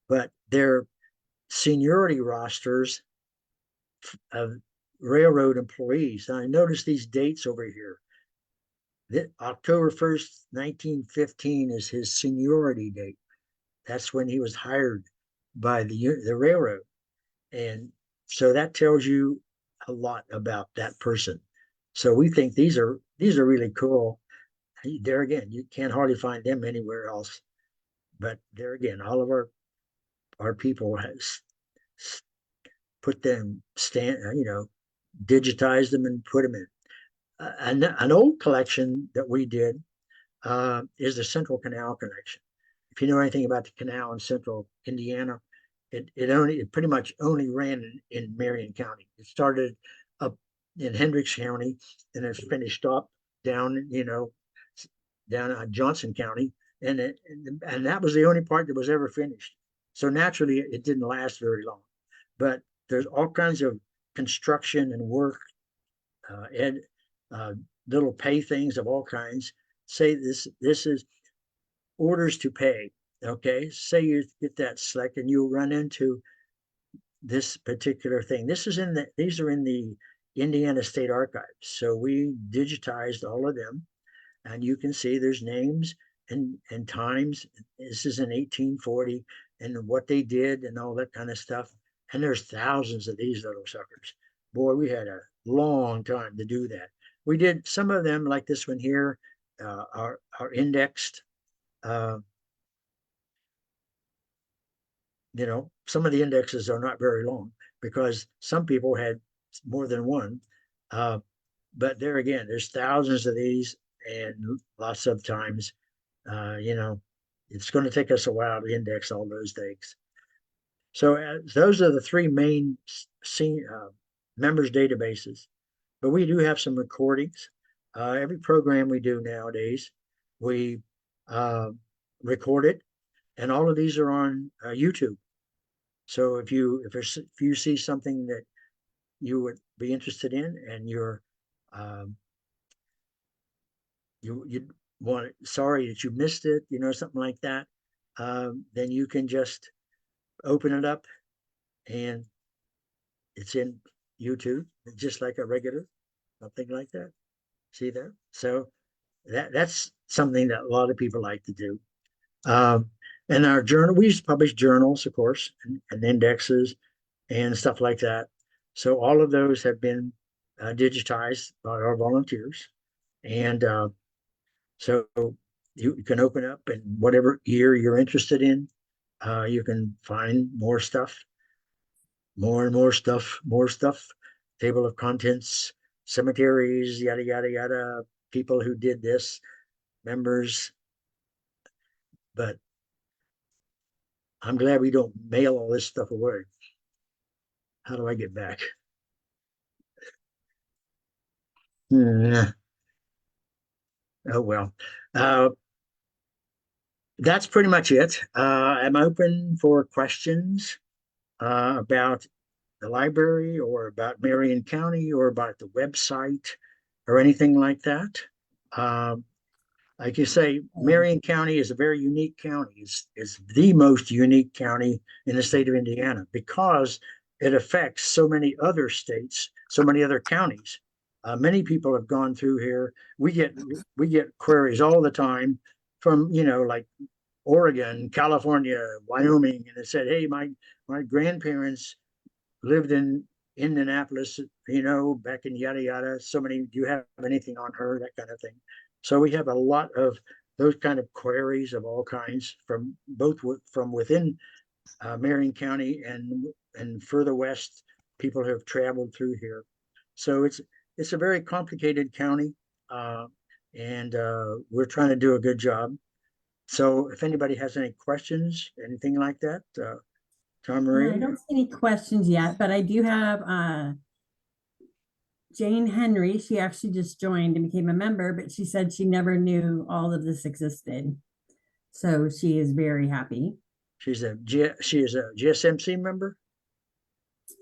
but they're seniority rosters of railroad employees. And I noticed these dates over here. October 1st, 1915 is his seniority date. That's when he was hired by the railroad. And so that tells you a lot about that person. So we think these are really cool. There again, you can't hardly find them anywhere else. But there again, all of our people has put them, digitized them and put them in. An old collection that we did is the Central Canal Connection. If you know anything about the canal in central Indiana, it pretty much only ran in Marion County. It started up in Hendricks County, and it's finished up down, down Johnson County, and that was the only part that was ever finished. So naturally, it didn't last very long. But there's all kinds of construction and work, and little pay things of all kinds. Say this is orders to pay. Okay, say you get that select, and you'll run into this particular thing. These are in the Indiana State Archives. So we digitized all of them, and you can see there's names and times. This is in 1840 and what they did and all that kind of stuff. And there's thousands of these little suckers. Boy, we had a long time to do that. We did some of them like this one here, are indexed. Some of the indexes are not very long because some people had more than one. But there again, there's thousands of these, and lots of times, it's going to take us a while to index all those things. So those are the three main members databases. But we do have some recordings. Every program we do nowadays, we record it, and all of these are on YouTube. So if you see something that you would be interested in, and you're you want it, sorry that you missed it, something like that, then you can just open it up, and it's in YouTube, just like a regular, something like that. See there? So that's something that a lot of people like to do. And our journal, we publish journals, of course, and indexes and stuff like that. So all of those have been digitized by our volunteers. And so you can open up, and whatever year you're interested in, you can find more stuff, more and more stuff, table of contents, cemeteries, yada, yada, yada, people who did this, members. But I'm glad we don't mail all this stuff away. How do I get back? Oh, well. That's pretty much it. I'm open for questions about the library, or about Marion County, or about the website, or anything like that. Like you say, Marion County is a very unique county. It's the most unique county in the state of Indiana because it affects so many other states, so many other counties. Many people have gone through here. We get queries all the time from, like Oregon, California, Wyoming, and it said, "Hey, my grandparents lived in Indianapolis, back in yada yada. So many, do you have anything on her?" That kind of thing. So we have a lot of those kind of queries of all kinds from within Marion County and further west, people who have traveled through here. So it's a very complicated county, and we're trying to do a good job. So if anybody has any questions, anything like that, Tom Marie? I don't see any questions yet, but I do have Jane Henry. She actually just joined and became a member, but she said she never knew all of this existed. So she is very happy. She is a GSMC member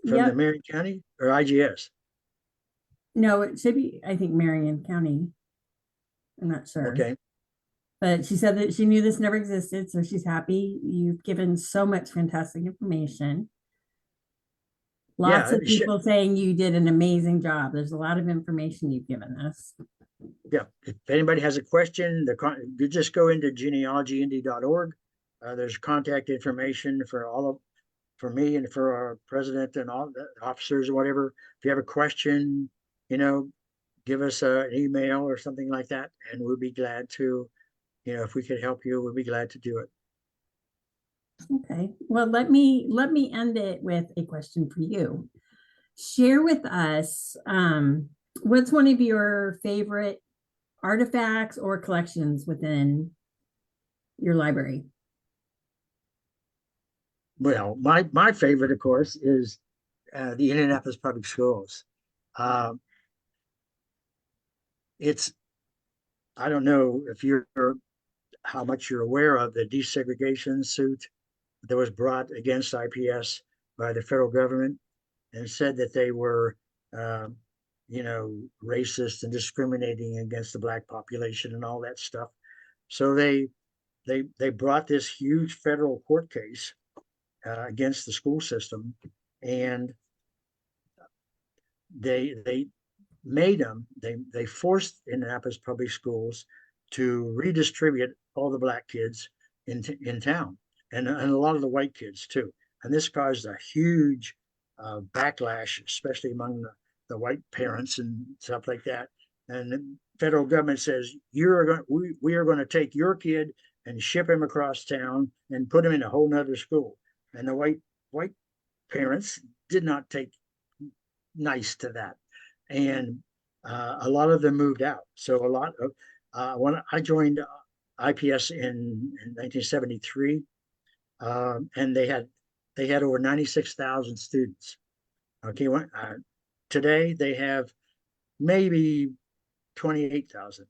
from the Yep. Marion County, or IGS? No, it should be, I think, Marion County. I'm not sure. Okay. But she said that she knew this never existed, so she's happy. You've given so much fantastic information. Lots of people saying you did an amazing job. There's a lot of information you've given us. Yeah, if anybody has a question, you just go into genealogyindy.org. There's contact information for me and for our president and all the officers or whatever. If you have a question, give us an email or something like that, and we'll be glad to, if we could help you, we'll be glad to do it. Okay, well, let me end it with a question for you. Share with us, what's one of your favorite artifacts or collections within your library? Well, my favorite, of course, is the Indianapolis Public Schools. it's, I don't know if you're, how much you're aware of the desegregation suit that was brought against IPS by the federal government, and said that they were, um, racist and discriminating against the black population and all that stuff. So they brought this huge federal court case against the school system, and they made them, they forced Indianapolis public schools to redistribute all the black kids in town, and a lot of the white kids too. And this caused a huge backlash, especially among the white parents and stuff like that. And the federal government says, we are going to take your kid and ship him across town and put him in a whole nother school. And the white parents did not take nice to that, and a lot of them moved out. So a lot of when I joined IPS in 1973, and they had over 96,000 students. Okay, today they have maybe 28,000.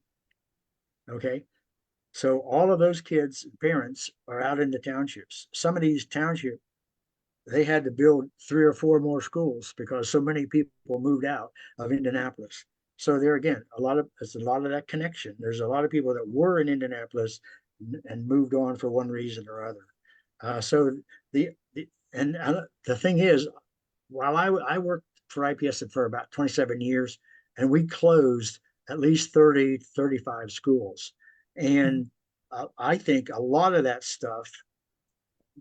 Okay, so all of those kids' parents are out in the townships. Some of these townships, they had to build 3 or 4 more schools because so many people moved out of Indianapolis. So there again, there's a lot of that connection. There's a lot of people that were in Indianapolis and moved on for one reason or other. So the thing is, while I worked for IPS for about 27 years, and we closed at least 30, 35 schools. And I think a lot of that stuff,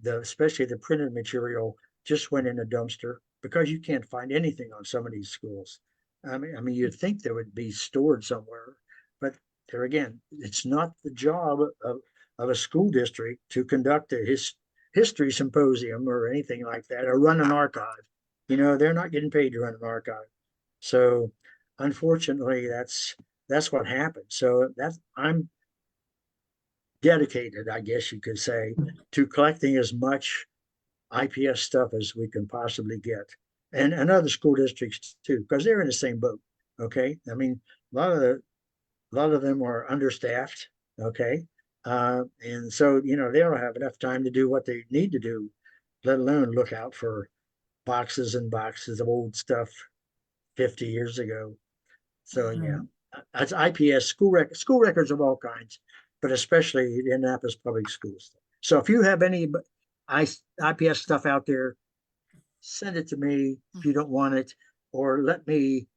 especially the printed material, just went in a dumpster because you can't find anything on some of these schools. I mean, you'd think they would be stored somewhere, but there again, it's not the job of a school district to conduct a history symposium or anything like that, or run an archive. They're not getting paid to run an archive. So unfortunately, that's what happened. So I'm dedicated, I guess you could say, to collecting as much IPS stuff as we can possibly get, and other school districts too, because they're in the same boat. Okay, I mean, a lot of them are understaffed. Okay, and so they don't have enough time to do what they need to do, let alone look out for boxes and boxes of old stuff 50 years ago. So yeah, that's IPS school records of all kinds, but especially the Indianapolis public schools. So if you have any IPS stuff out there, send it to me if you don't want it, or let me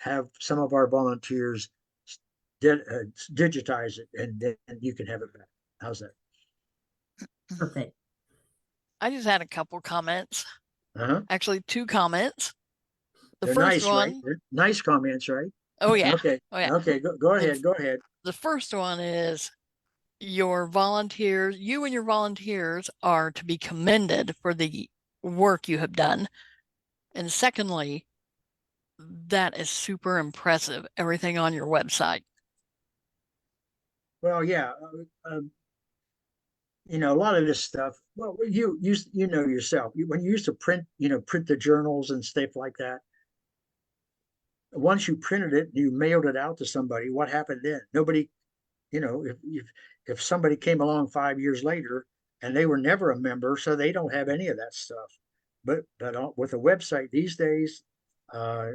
have some of our volunteers digitize it, and then you can have it back. How's that? Perfect. I just had a couple comments. Actually, 2 comments. The They're first nice, one, right? They're nice comments, right? oh yeah, Okay. oh yeah. Okay. Go ahead. Go ahead. The first one is your volunteers, you and your volunteers are to be commended for the work you have done. And secondly, that is super impressive, everything on your website. Well, yeah. A lot of this stuff. Well, you know yourself. When you used to print the journals and stuff like that. Once you printed it, you mailed it out to somebody. What happened then? Nobody, if somebody came along 5 years later and they were never a member, so they don't have any of that stuff. But with a website these days,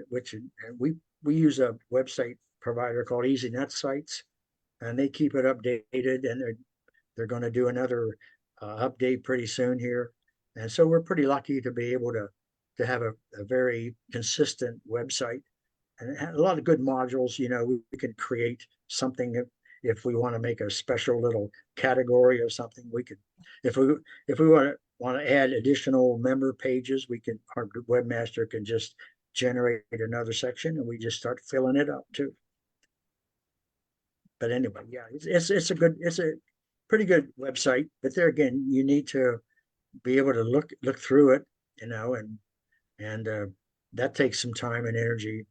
which we use a website provider called EasyNet Sites, and they keep it updated, and they're going to do another update pretty soon here. And so we're pretty lucky to be able to have a very consistent website and a lot of good modules. We can create something if we want to make a special little category or something. We could, if we want to add additional member pages, our webmaster can just generate another section, and we just start filling it up too. But anyway, yeah, it's a pretty good website. But there again, you need to be able to look through it, and that takes some time and energy.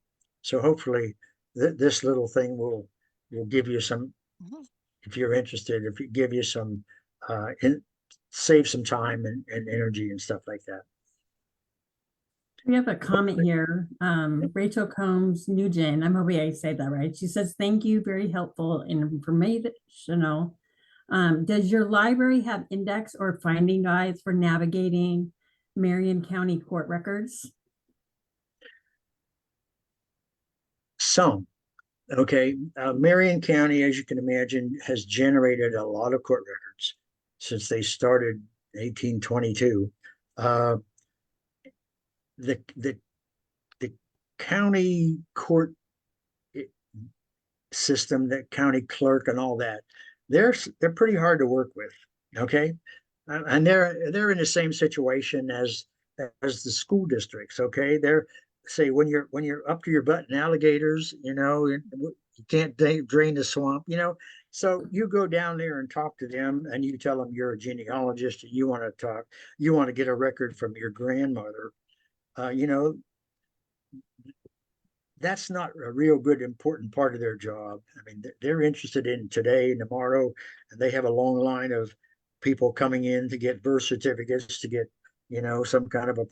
So hopefully this little thing will give you some, if you're interested, if it give you some, save some time and energy and stuff like that. We have a comment here. Rachel Combs Nugent, I'm hoping I say that right. She says, thank you, very helpful and informational. Does your library have index or finding guides for navigating Marion County court records? Some. Okay, Marion County, as you can imagine, has generated a lot of court records since they started in 1822. The county court system, the county clerk, and all that, they're pretty hard to work with. Okay, and they're in the same situation as the school districts. Okay, they're say when you're up to your butt in alligators, you can't drain the swamp, so you go down there and talk to them, and you tell them you're a genealogist and you want to get a record from your grandmother. That's not a real good important part of their job. I mean, they're interested in today and tomorrow, and they have a long line of people coming in to get birth certificates, to get some kind of a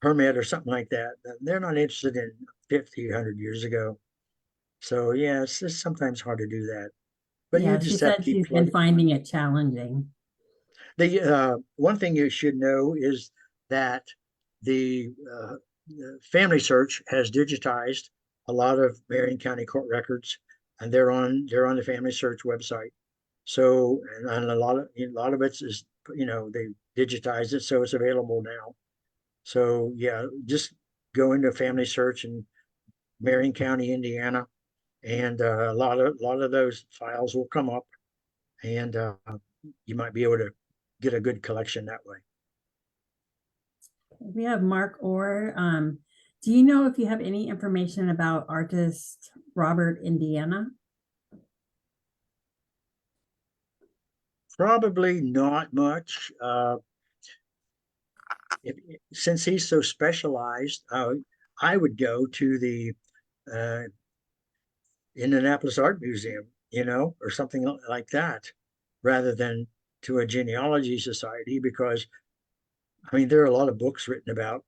permit or something like that. They're not interested in 50, 100 years ago. So yeah, it's just sometimes hard to do that. But Yeah, you she just have said to keep she's been plugging. finding it challenging. The one thing you should know is that the Family Search has digitized a lot of Marion County court records, and they're on the Family Search website. So, and a lot of it is they digitized it, so it's available now. So yeah, just go into Family Search in Marion County, Indiana, and a lot of those files will come up, and you might be able to get a good collection that way. We have Mark Orr. Do you know if you have any information about artist Robert Indiana? Probably not much. Since he's so specialized, I would go to the Indianapolis Art Museum, or something like that, rather than to a genealogy society, because I mean, there are a lot of books written about,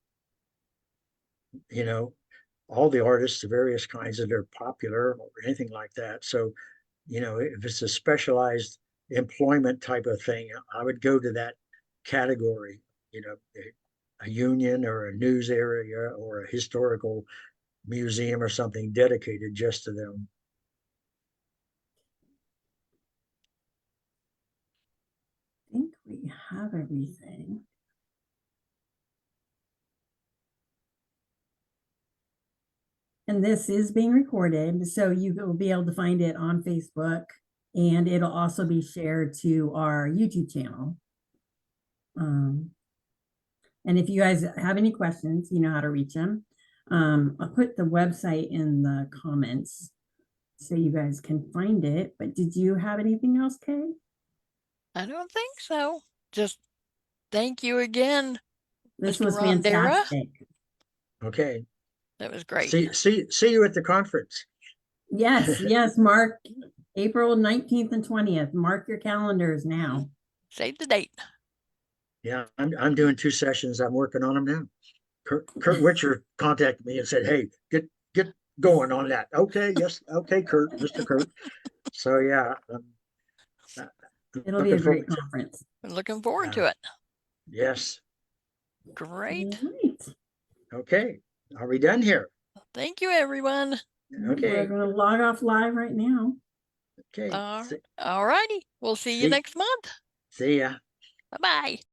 all the artists, the various kinds that are popular or anything like that. So, if it's a specialized employment type of thing, I would go to that category, a union or a news area or a historical museum or something dedicated just to them. I think we have everything. And this is being recorded, so you will be able to find it on Facebook, and it'll also be shared to our YouTube channel. And if you guys have any questions, you know how to reach them. I'll put the website in the comments so you guys can find it. But did you have anything else, Kay? I don't think so. Just thank you again, This Mr. was Ron Darrah. fantastic. Okay. That was great. See you at the conference. Yes, yes, Mark, April 19th and 20th. Mark your calendars now. Save the date. Yeah, I'm doing 2 sessions. I'm working on them now. Kurt Witcher contacted me and said, "Hey, get going on that." Okay, yes, okay, Mr. Kurt. So yeah, It'll be a great conference. I'm looking forward to it. Yes. Great. Right. Okay, are we done here? Thank you, everyone. Okay. We're going to log off live right now. Okay. All righty. We'll see you next month. See ya. Bye-bye.